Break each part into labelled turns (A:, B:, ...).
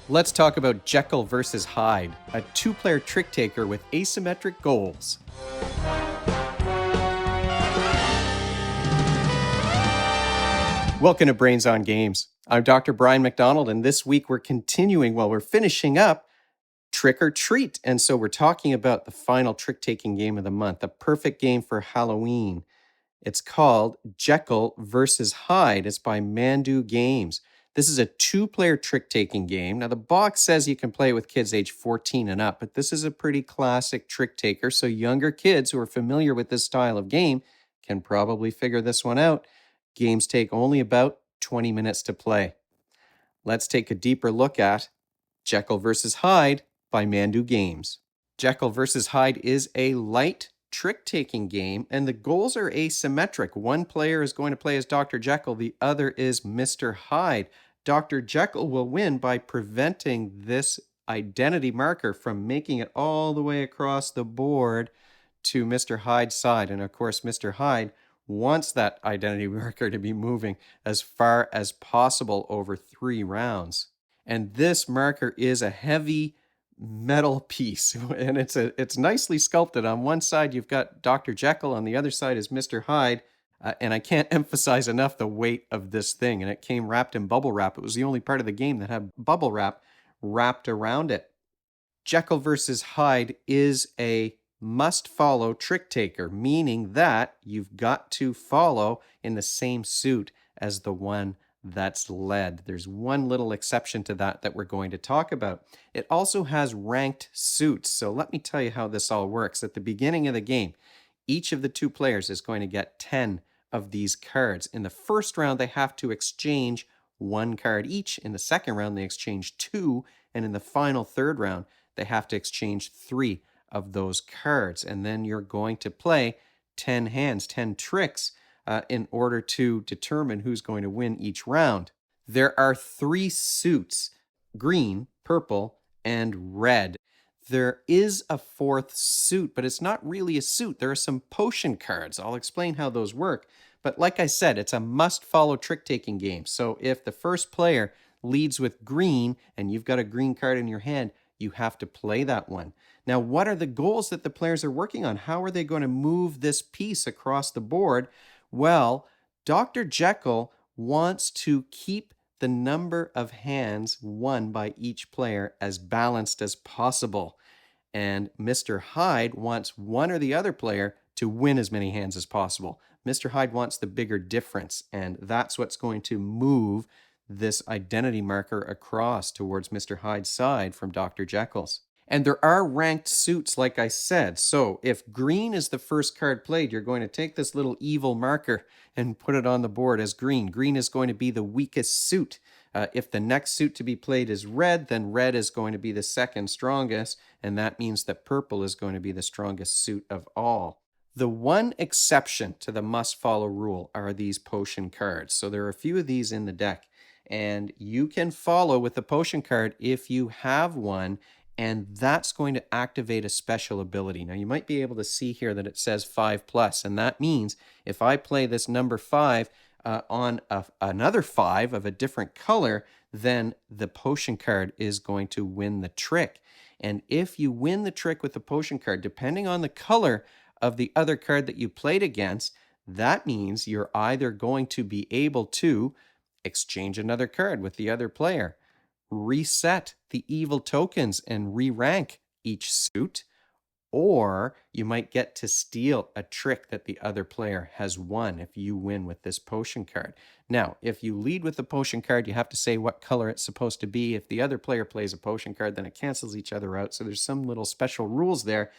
A: Let's talk about Jekyll versus Hyde, a two-player trick taker with asymmetric goals. Welcome to Brains on Games. I'm Dr. Brian McDonald, and this week we're we're finishing up Trick or Treat. And so we're talking about the final trick-taking game of the month, a perfect game for Halloween. It's called Jekyll versus Hyde. It's by Mandu Games. This is a two-player trick-taking game. Now, the box says you can play with kids age 14 and up, but this is a pretty classic trick taker, so younger kids who are familiar with this style of game can probably figure this one out. Games take only about 20 minutes to play. Let's take a deeper look at Jekyll versus Hyde by Mandu Games. Jekyll versus Hyde is a light trick-taking game, and the goals are asymmetric. One player is going to play as Dr. Jekyll, the other is Mr. Hyde. Dr. Jekyll will win by preventing this identity marker from making it all the way across the board to Mr. Hyde's side. And of course, Mr. Hyde wants that identity marker to be moving as far as possible over 3 rounds. And this marker is a heavy metal piece, and it's nicely sculpted. On one side you've got Dr. Jekyll, on the other side is Mr. Hyde, and I can't emphasize enough the weight of this thing. And it came wrapped in bubble wrap. It was the only part of the game that had bubble wrap wrapped around it. Jekyll versus Hyde is a must-follow trick taker, meaning that you've got to follow in the same suit as the one that's led. There's one little exception to that we're going to talk about. It also has ranked suits. So let me tell you how this all works. At the beginning of the game, each of the two players is going to get 10 of these cards. In the first round, they have to exchange 1 card each. In the second round, they exchange 2. And in the final third round, they have to exchange 3 of those cards. And then you're going to play 10 hands, 10 tricks, in order to determine who's going to win each round. There are 3 suits: green, purple, and red. There is a 4th suit, but it's not really a suit. There are some potion cards. I'll explain how those work. But like I said, it's a must-follow trick-taking game. So if the first player leads with green and you've got a green card in your hand, you have to play that one. Now, what are the goals that the players are working on? How are they going to move this piece across the board? Well, Dr. Jekyll wants to keep the number of hands won by each player as balanced as possible. And Mr. Hyde wants one or the other player to win as many hands as possible. Mr. Hyde wants the bigger difference, and that's what's going to move this identity marker across towards Mr. Hyde's side from Dr. Jekyll's. And there are ranked suits, like I said. So if green is the first card played, you're going to take this little evil marker and put it on the board as green. Green is going to be the weakest suit. If the next suit to be played is red, then red is going to be the second strongest, and that means that purple is going to be the strongest suit of all. The one exception to the must-follow rule are these potion cards. So there are a few of these in the deck, and you can follow with the potion card if you have one, and that's going to activate a special ability. Now, you might be able to see here that it says 5+, and that means if I play this number 5 on another 5 of a different color, then the potion card is going to win the trick. And if you win the trick with the potion card, depending on the color of the other card that you played against, that means you're either going to be able to exchange another card with the other player, reset the evil tokens and re-rank each suit, or you might get to steal a trick that the other player has won if you win with this potion card. Now, if you lead with the potion card, you have to say what color it's supposed to be. If the other player plays a potion card, then it cancels each other out. So there's some little special rules there,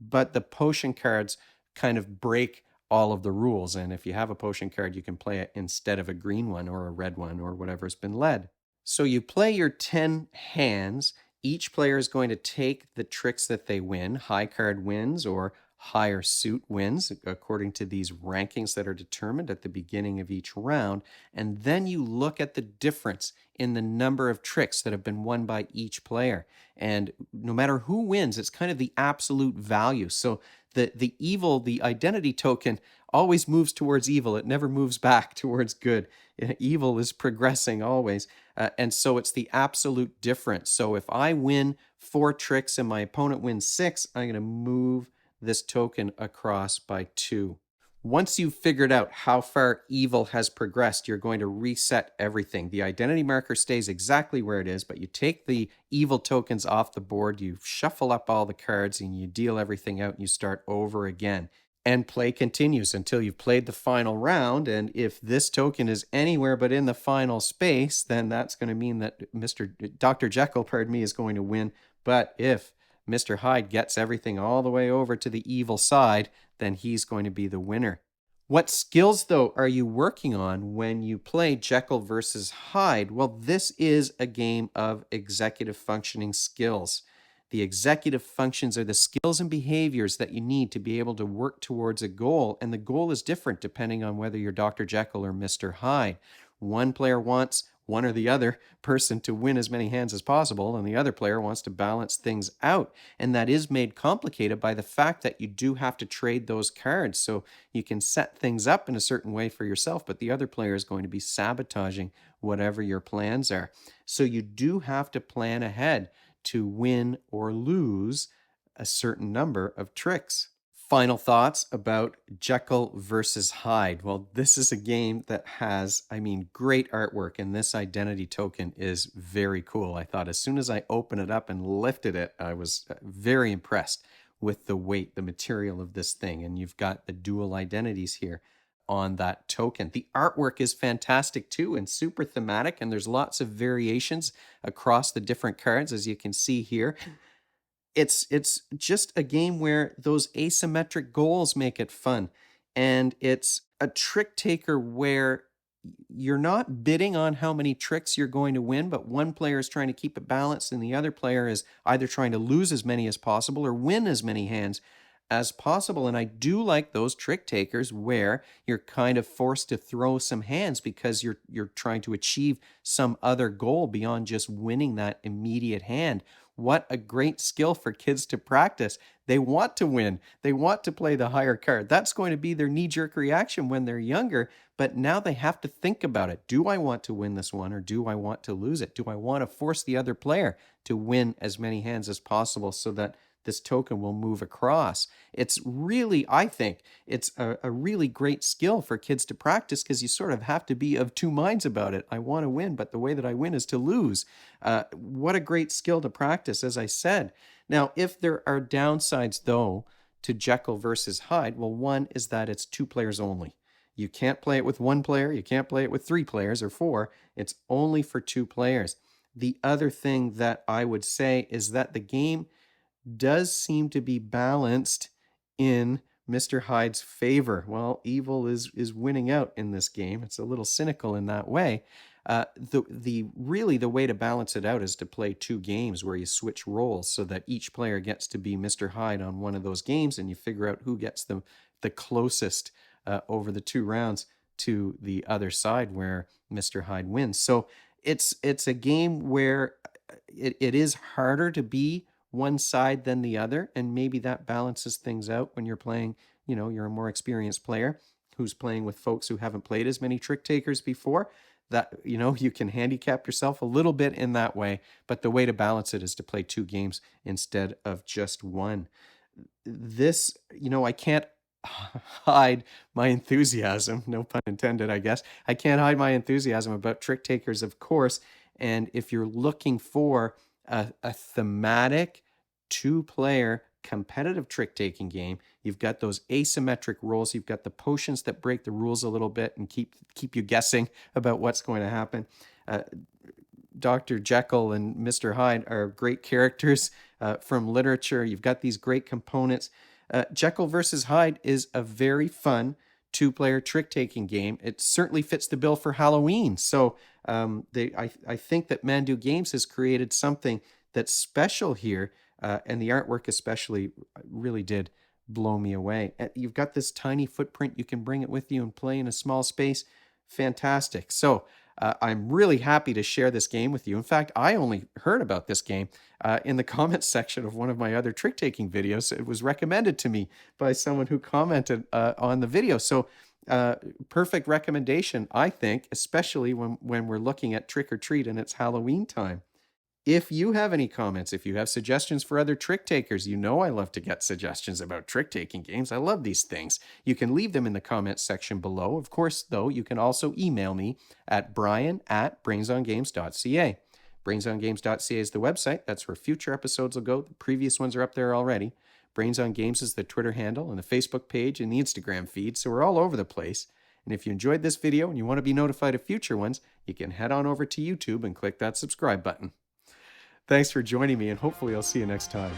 A: but the potion cards kind of break all of the rules. And if you have a potion card, you can play it instead of a green one or a red one or whatever's been led. So you play your 10 hands. Each player is going to take the tricks that they win. High card wins or higher suit wins, according to these rankings that are determined at the beginning of each round. And then you look at the difference in the number of tricks that have been won by each player. And no matter who wins, it's kind of the absolute value. So the evil, the identity token, always moves towards evil. It never moves back towards good. Evil is progressing always. And so it's the absolute difference. So if I win 4 tricks and my opponent wins 6, I'm going to move this token across by 2. Once you've figured out how far evil has progressed, you're going to reset everything. The identity marker stays exactly where it is, but you take the evil tokens off the board, you shuffle up all the cards, and you deal everything out, and you start over again. And play continues until you've played the final round. And if this token is anywhere but in the final space, then that's going to mean that Dr. Jekyll, pardon me, is going to win. But if Mr. Hyde gets everything all the way over to the evil side, then he's going to be the winner. What skills, though, are you working on when you play Jekyll versus Hyde? Well, this is a game of executive functioning skills. The executive functions are the skills and behaviors that you need to be able to work towards a goal, and the goal is different depending on whether you're Dr. Jekyll or Mr. Hyde. One player wants one or the other person to win as many hands as possible, and the other player wants to balance things out. And that is made complicated by the fact that you do have to trade those cards. So you can set things up in a certain way for yourself, but the other player is going to be sabotaging whatever your plans are. So you do have to plan ahead to win or lose a certain number of tricks. Final thoughts about Jekyll versus Hyde. Well, this is a game that has, great artwork, and this identity token is very cool. I thought as soon as I opened it up and lifted it, I was very impressed with the weight, the material of this thing. And you've got the dual identities here on that token. The artwork is fantastic too and super thematic, and there's lots of variations across the different cards, as you can see here. It's just a game where those asymmetric goals make it fun. And it's a trick taker where you're not bidding on how many tricks you're going to win, but one player is trying to keep it balanced and the other player is either trying to lose as many as possible or win as many hands as possible. And I do like those trick takers where you're kind of forced to throw some hands because you're trying to achieve some other goal beyond just winning that immediate hand. What a great skill for kids to practice. They want to win. They want to play the higher card. That's going to be their knee-jerk reaction when they're younger, but now they have to think about it. Do I want to win this one or do I want to lose it? Do I want to force the other player to win as many hands as possible so that this token will move across? It's really, I think, it's a really great skill for kids to practice because you sort of have to be of two minds about it. I want to win, but the way that I win is to lose. What a great skill to practice, as I said. Now, if there are downsides, though, to Jekyll versus Hyde, well, one is that it's 2 players only. You can't play it with 1 player. You can't play it with 3 players or 4. It's only for 2 players. The other thing that I would say is that the game does seem to be balanced in Mr. Hyde's favor. Well, evil is winning out in this game. It's a little cynical in that way. The way to balance it out is to play 2 games where you switch roles so that each player gets to be Mr. Hyde on one of those games, and you figure out who gets the closest over the 2 rounds to the other side where Mr. Hyde wins. So it's a game where it is harder to be one side than the other, and maybe that balances things out when you're playing, you're a more experienced player who's playing with folks who haven't played as many trick takers before. That, you can handicap yourself a little bit in that way, but the way to balance it is to play 2 games instead of just 1. This, I can't hide my enthusiasm, no pun intended, I guess. I can't hide my enthusiasm about trick takers, of course. And if you're looking for a thematic 2-player competitive trick-taking game, you've got those asymmetric roles. You've got the potions that break the rules a little bit and keep you guessing about what's going to happen. Dr. Jekyll and Mr. Hyde are great characters from literature. You've got these great components. Jekyll versus Hyde is a very fun 2-player trick-taking game. It certainly fits the bill for Halloween. So I think that Mandu Games has created something that's special here, and the artwork especially really did blow me away. You've got this tiny footprint. You can bring it with you and play in a small space. Fantastic. So I'm really happy to share this game with you. In fact, I only heard about this game in the comments section of one of my other trick-taking videos. It was recommended to me by someone who commented on the video. So perfect recommendation, I think, especially when we're looking at trick or treat and it's Halloween time. If you have any comments, if you have suggestions for other trick takers, you know I love to get suggestions about trick taking games. I love these things. You can leave them in the comments section below. Of course, though, you can also email me at brian@brainsongames.ca. Brainsongames.ca is the website. That's where future episodes will go. The previous ones are up there already. Brains on Games is the Twitter handle and the Facebook page and the Instagram feed, so we're all over the place. And if you enjoyed this video and you want to be notified of future ones, you can head on over to YouTube and click that subscribe button. Thanks for joining me, and hopefully I'll see you next time.